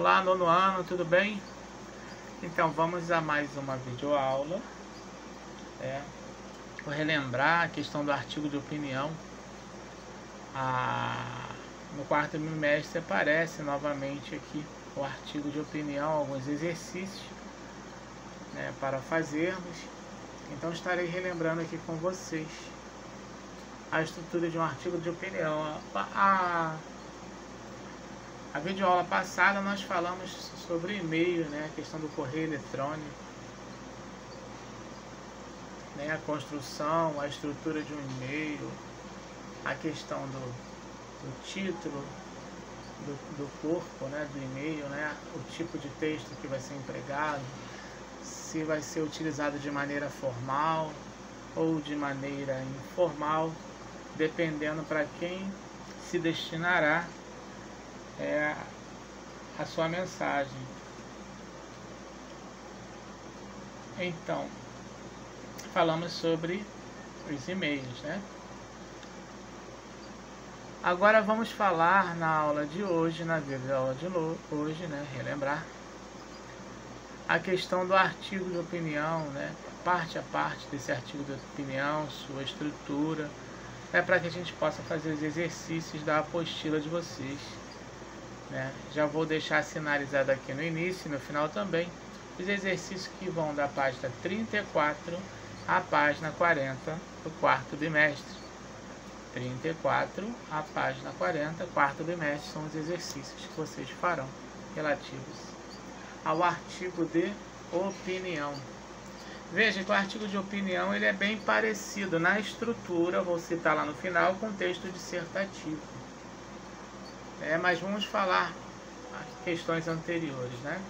Olá, nono ano, tudo bem? Então, vamos a mais uma videoaula. Vou relembrar a questão do artigo de opinião. No quarto bimestre aparece novamente aqui o artigo de opinião, alguns exercícios, né, para fazermos. Então, estarei relembrando aqui com vocês a estrutura de um artigo de opinião. A videoaula passada nós falamos sobre e-mail, né, a questão do correio eletrônico, né, a construção, a estrutura de um e-mail, a questão do título, do corpo, né, do e-mail, né, o tipo de texto que vai ser empregado, se vai ser utilizado de maneira formal ou de maneira informal, dependendo para quem se destinará a sua mensagem. Então, falamos sobre os e-mails, né? Agora vamos falar na aula de hoje, na videoaula de hoje, né? Relembrar a questão do artigo de opinião, né? Parte a parte desse artigo de opinião, sua estrutura, para que a gente possa fazer os exercícios da apostila de vocês. Já vou deixar sinalizado aqui no início e no final também os exercícios que vão da página 34 à página 40 do quarto bimestre. 34 à página 40, quarto bimestre, são os exercícios que vocês farão relativos ao artigo de opinião. Veja que o artigo de opinião ele é bem parecido na estrutura, vou citar lá no final, com texto dissertativo. Mas vamos falar questões anteriores, né?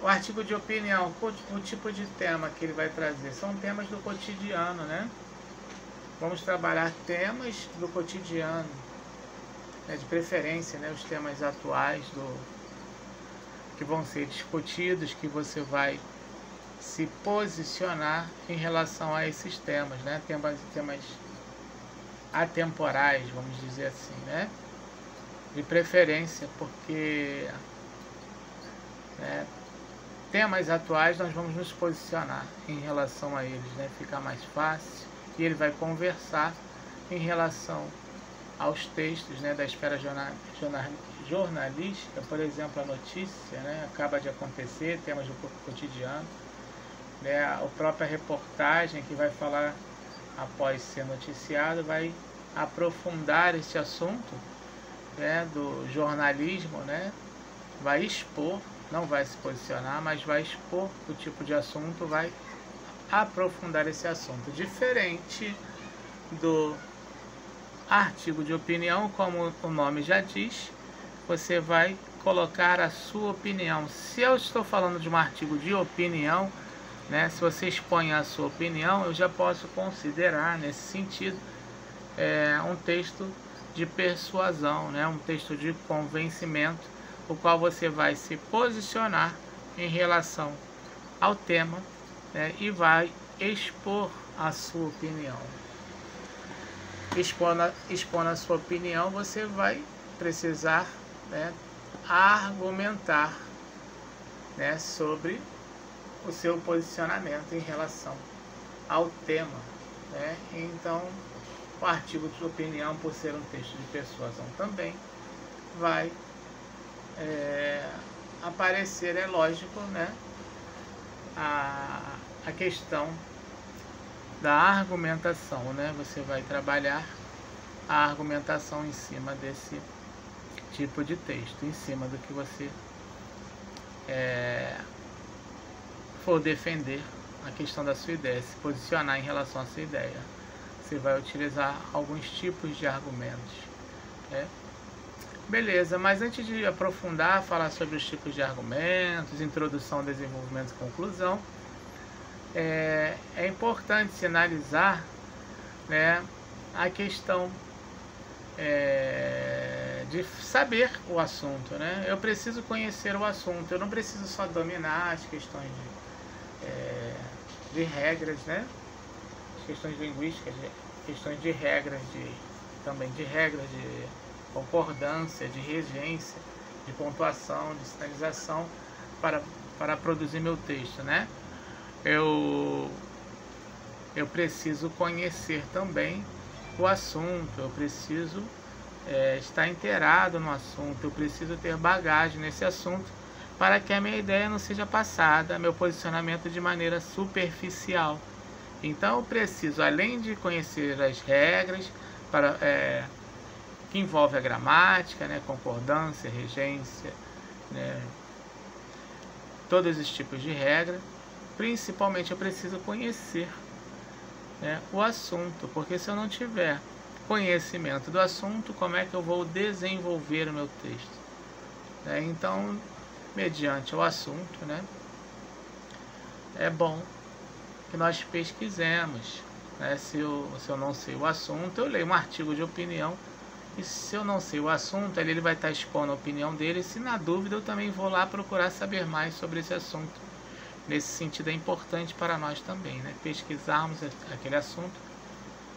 O artigo de opinião, o tipo de tema que ele vai trazer, são temas do cotidiano, né? Vamos trabalhar temas do cotidiano, de preferência, né? Os temas atuais que vão ser discutidos, que você vai se posicionar em relação a esses temas, né? Temas atemporais, vamos dizer assim, né? De preferência, porque temas atuais nós vamos nos posicionar em relação a eles, né? Fica mais fácil e ele vai conversar em relação aos textos, né, da esfera jornalística, por exemplo, a notícia, né, acaba de acontecer, temas do cotidiano, né, a própria reportagem que vai falar após ser noticiado, vai aprofundar esse assunto, né, do jornalismo, né, vai expor, não vai se posicionar, mas vai expor o tipo de assunto, vai aprofundar esse assunto. Diferente do artigo de opinião, como o nome já diz, você vai colocar a sua opinião. Se eu estou falando de um artigo de opinião, né, se você expõe a sua opinião, eu já posso considerar, nesse sentido, um texto de persuasão, né, um texto de convencimento, o qual você vai se posicionar em relação ao tema, né, e vai expor a sua opinião. Expondo a sua opinião, você vai precisar, né, argumentar, né, sobre o seu posicionamento em relação ao tema, né? Então, o artigo de opinião, por ser um texto de persuasão também, vai aparecer, é lógico, né, a questão da argumentação, né? Você vai trabalhar a argumentação em cima desse tipo de texto, em cima do que você for defender a questão da sua ideia, se posicionar em relação à sua ideia. Você vai utilizar alguns tipos de argumentos, né? Beleza, mas antes de aprofundar, falar sobre os tipos de argumentos, introdução, desenvolvimento e conclusão, é importante sinalizar, né, a questão de saber o assunto, né? Eu preciso conhecer o assunto, eu não preciso só dominar as questões de regras, né? As questões linguísticas, questões de regras, também de regras de concordância, de regência, de pontuação, de sinalização para produzir meu texto, né? Eu preciso conhecer também o assunto, eu preciso estar inteirado no assunto, eu preciso ter bagagem nesse assunto para que a minha ideia não seja passada, meu posicionamento de maneira superficial. Então eu preciso, além de conhecer as regras que envolve a gramática, né, concordância, regência, né, todos esses tipos de regra, principalmente eu preciso conhecer, né, o assunto, porque se eu não tiver conhecimento do assunto, como é que eu vou desenvolver o meu texto? Então, mediante o assunto, né, é bom que nós pesquisemos, né? Se eu não sei o assunto, eu leio um artigo de opinião, e se eu não sei o assunto, ele vai estar expondo a opinião dele, e se na dúvida eu também vou lá procurar saber mais sobre esse assunto. Nesse sentido é importante para nós também, né? Pesquisarmos aquele assunto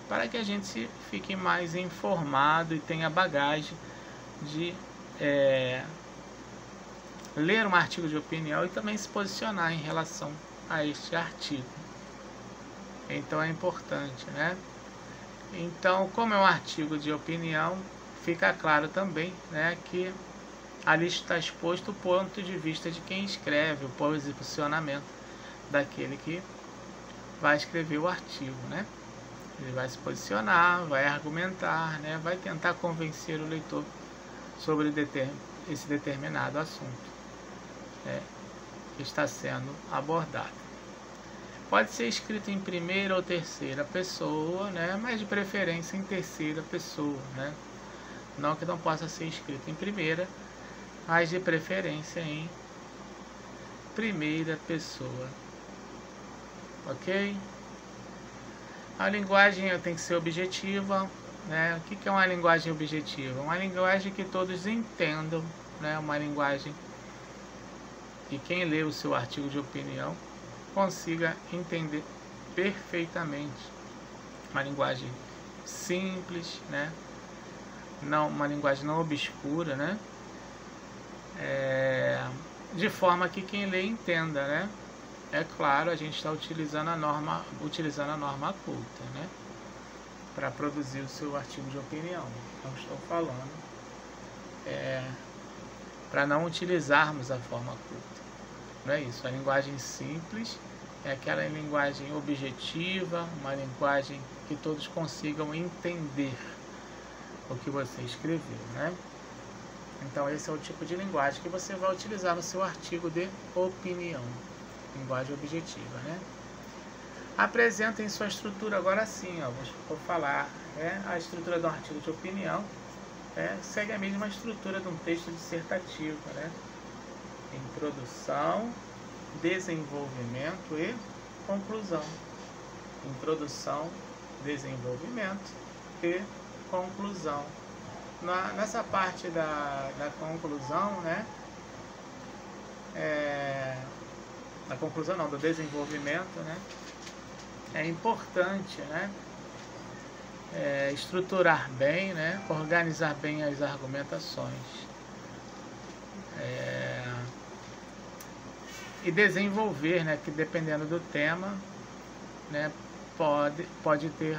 para que a gente fique mais informado e tenha bagagem de ler um artigo de opinião e também se posicionar em relação a este artigo. Então é importante, né? Então, como é um artigo de opinião, fica claro também, né, que ali está exposto o ponto de vista de quem escreve, o posicionamento daquele que vai escrever o artigo, né? Ele vai se posicionar, vai argumentar, né, vai tentar convencer o leitor sobre esse determinado assunto, né, que está sendo abordado. Pode ser escrito em primeira ou terceira pessoa, né, mas de preferência em terceira pessoa, né? Não que não possa ser escrito em primeira, mas de preferência em primeira pessoa. Ok? A linguagem tem que ser objetiva, né? O que é uma linguagem objetiva? Uma linguagem que todos entendam, né? Uma linguagem que quem lê o seu artigo de opinião consiga entender perfeitamente. Uma linguagem simples, né? Não, uma linguagem não obscura, né? De forma que quem lê entenda, né? É claro, a gente está utilizando a norma culta, né, para produzir o seu artigo de opinião. Não estou falando para não utilizarmos a forma culta. Não é isso. A linguagem simples é aquela linguagem objetiva, uma linguagem que todos consigam entender o que você escreveu, né? Então esse é o tipo de linguagem que você vai utilizar no seu artigo de opinião. Linguagem objetiva, né? Apresentem sua estrutura agora sim, ó, vou falar, a estrutura de um artigo de opinião segue a mesma estrutura de um texto dissertativo, né? Introdução, desenvolvimento e conclusão. Introdução, desenvolvimento e conclusão. Nessa parte da conclusão, né? Da conclusão não, do desenvolvimento, né? É importante, né? Estruturar bem, né? Organizar bem as argumentações. E desenvolver, né? Que dependendo do tema, né? Pode ter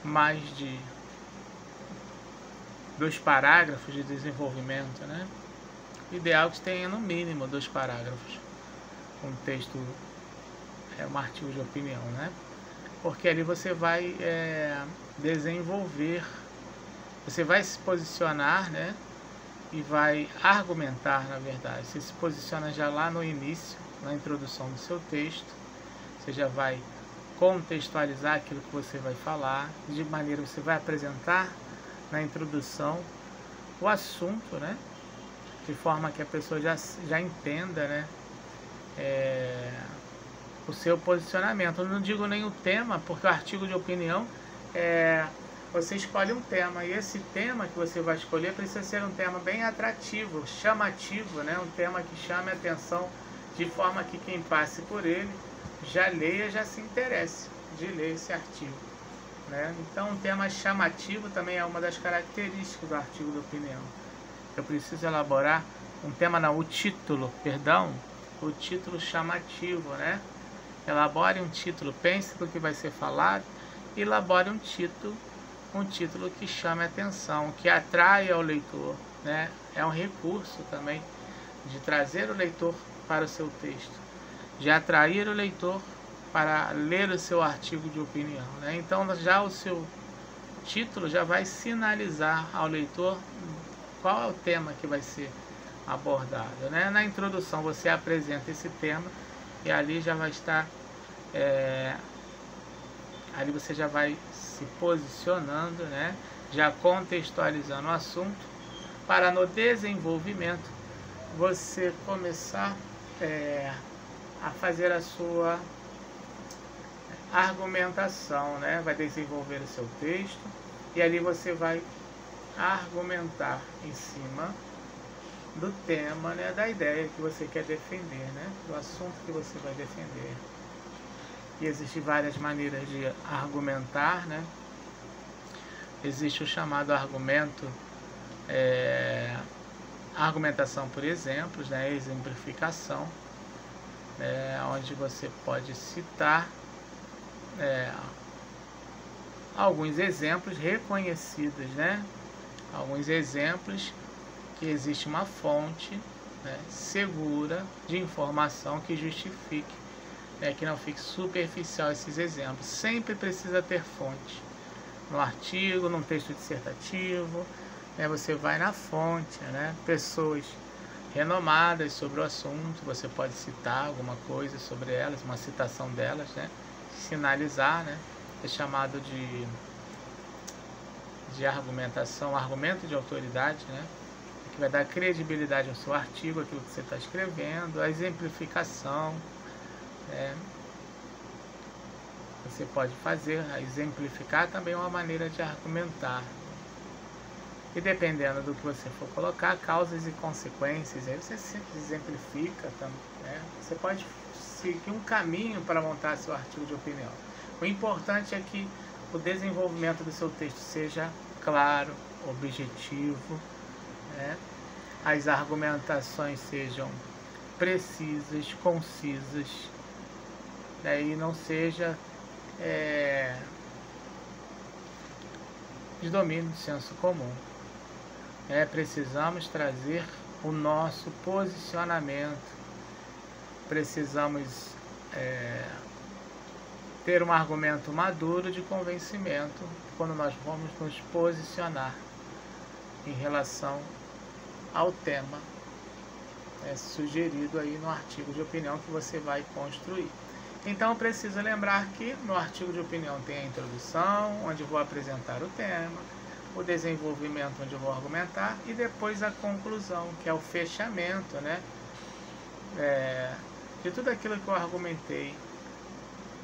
mais de 2 parágrafos de desenvolvimento, né? Ideal que tenha no mínimo 2 parágrafos. Um texto, um artigo de opinião, né? Porque ali você vai desenvolver, você vai se posicionar, né? E vai argumentar, na verdade. Você se posiciona já lá no início, na introdução do seu texto. Você já vai contextualizar aquilo que você vai falar, de maneira que você vai apresentar na introdução o assunto, né? De forma que a pessoa já entenda, né? O seu posicionamento. Eu não digo nem o tema, porque o artigo de opinião você escolhe um tema, e esse tema que você vai escolher precisa ser um tema bem atrativo, chamativo, né? Um tema que chame a atenção, de forma que quem passe por ele já leia, já se interesse de ler esse artigo, né? Então, um tema chamativo também é uma das características do artigo de opinião. Eu preciso elaborar um tema, não, o título chamativo, né? Elabore um título, pense no que vai ser falado, e elabore um título que chame a atenção, que atraia o leitor, né? É um recurso também de trazer o leitor para o seu texto, de atrair o leitor para ler o seu artigo de opinião, né? Então já o seu título já vai sinalizar ao leitor qual é o tema que vai ser abordado, né? Na introdução você apresenta esse tema e ali já vai estar, ali você já vai se posicionando, né? Já contextualizando o assunto, para no desenvolvimento você começar a fazer a sua argumentação, né? Vai desenvolver o seu texto e ali você vai argumentar em cima do tema, né? Da ideia que você quer defender, né? Do assunto que você vai defender. E existem várias maneiras de argumentar, né? Existe o chamado argumentação por exemplos, né? Exemplificação, onde você pode citar alguns exemplos reconhecidos, né? Alguns exemplos que existe uma fonte, né, segura de informação que justifique, que não fique superficial esses exemplos. Sempre precisa ter fonte. No artigo, num texto dissertativo, você vai na fonte, né? Pessoas renomadas sobre o assunto, você pode citar alguma coisa sobre elas, uma citação delas, né? Sinalizar, né? É chamado de argumentação, argumento de autoridade, né? Que vai dar credibilidade ao seu artigo, aquilo que você está escrevendo. A exemplificação, você pode fazer, exemplificar também é uma maneira de argumentar. E dependendo do que você for colocar, causas e consequências, aí você sempre exemplifica, né? Você pode seguir um caminho para montar seu artigo de opinião. O importante é que o desenvolvimento do seu texto seja claro, objetivo, né? As argumentações sejam precisas, concisas, né? E não seja de domínio do senso comum. Precisamos trazer o nosso posicionamento, precisamos ter um argumento maduro de convencimento quando nós vamos nos posicionar em relação ao tema sugerido aí no artigo de opinião que você vai construir. Então eu preciso lembrar que no artigo de opinião tem a introdução, onde eu vou apresentar o tema, o desenvolvimento, onde eu vou argumentar, e depois a conclusão, que é o fechamento, né? De tudo aquilo que eu argumentei.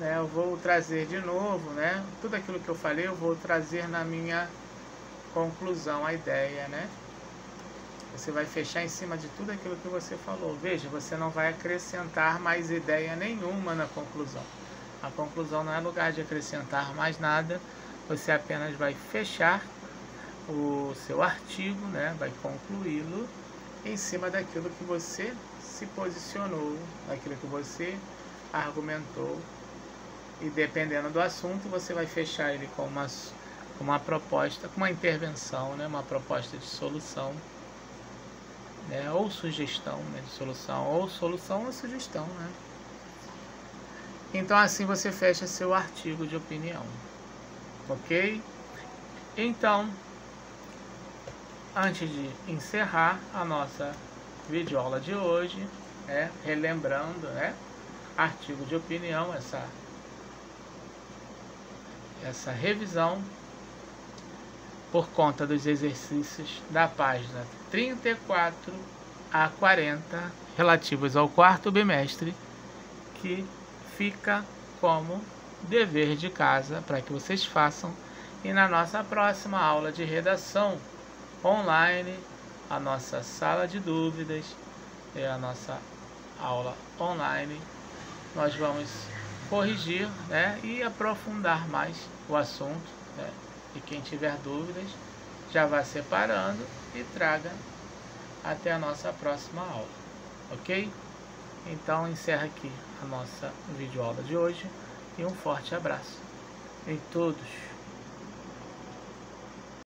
Eu vou trazer de novo, né? Tudo aquilo que eu falei, eu vou trazer na minha conclusão, a ideia, né? Você vai fechar em cima de tudo aquilo que você falou. Veja, você não vai acrescentar mais ideia nenhuma na conclusão. A conclusão não é lugar de acrescentar mais nada. Você apenas vai fechar o seu artigo, né? Vai concluí-lo em cima daquilo que você se posicionou, daquilo que você argumentou. E dependendo do assunto, você vai fechar ele com uma proposta, com uma intervenção, né? Uma proposta de solução, ou sugestão, né? De solução, ou sugestão, né? Então assim você fecha seu artigo de opinião, ok? Então, antes de encerrar a nossa videoaula de hoje, relembrando, artigo de opinião, essa revisão por conta dos exercícios da página 34 a 40 relativos ao quarto bimestre, que fica como dever de casa para que vocês façam. E na nossa próxima aula de redação online, a nossa sala de dúvidas, a nossa aula online, nós vamos corrigir, e aprofundar mais o assunto, né? E quem tiver dúvidas, já vá separando e traga até a nossa próxima aula, ok? Então encerra aqui a nossa videoaula de hoje e um forte abraço em todos.